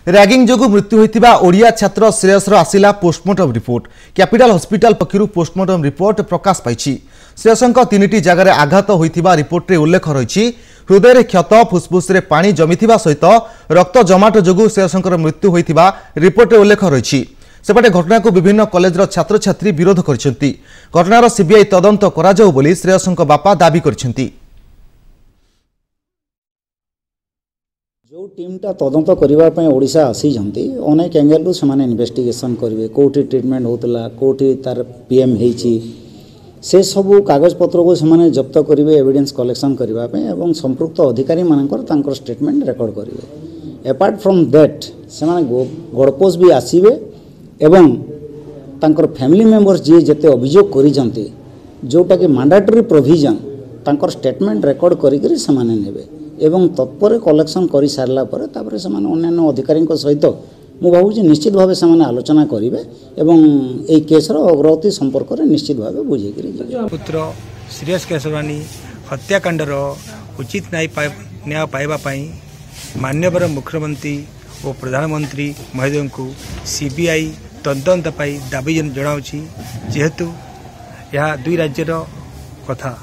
Ragging जोगु मृत्यु होइतिबा ओडिया छात्र श्रेयसर आसिला पोस्टमार्टम रिपोर्ट। कैपिटल हॉस्पिटल पक्षरु पोस्टमार्टम रिपोर्ट प्रकाश पाइछि। श्रेयसंक 3टी जगार आघात होइतिबा रिपोर्ट रे उल्लेख रहिछि। हृदय रे क्षत, फुसफुस रे पानी जमिथिबा सहित रक्त जमाट जोगु श्रेयसंकर मृत्यु होइतिबा रिपोर्ट रे उल्लेख रहिछि। सेपटे घटना को विभिन्न कॉलेजर छात्र छात्री विरोध करिसेंती। घटनार सीबीआई तदंत करा जाउ बोली श्रेयसंक बापा दाबी करिसेंती। जो टीमटा तदंत करने ओडिशा आसी अनेक एंगल से इन्वेस्टिगेशन करेंगे कौटी ट्रिटमेंट होता कौटी तार पीएम होती से सबू कागज पत्र को से जब्त करेंगे एविडेंस कलेक्शन करने और संपृक्त अधिकारी मानकर स्टेटमेंट रेकर्ड करेंगे। अपार्ट फ्रॉम दैट से गड़पोज भी आसवे एवं तांकर फैमिली मेंबर्स जी जिते अभियोग करिजंती जोटा कि मैंडेटरी प्रोविजन तांकर स्टेटमेंट रेकर्ड करिकरी समाने नेबे एवं तत्पर कलेक्शन कर सारा पर तापर से अन्य अधिकारी सहित मु भावुँ निश्चित भाव से आलोचना करेंगे एवं ए केसर अग्रगति संपर्क में निश्चित भाव बुझे। पुत्र श्रेयस केशवानी हत्याकांडर उचित न्याय पाइबापी माननीय मुख्यमंत्री और प्रधानमंत्री महोदय को सीबीआई तदंत दाबी जनाऊँगी जेहेतु यह दुई राज्यर कथा।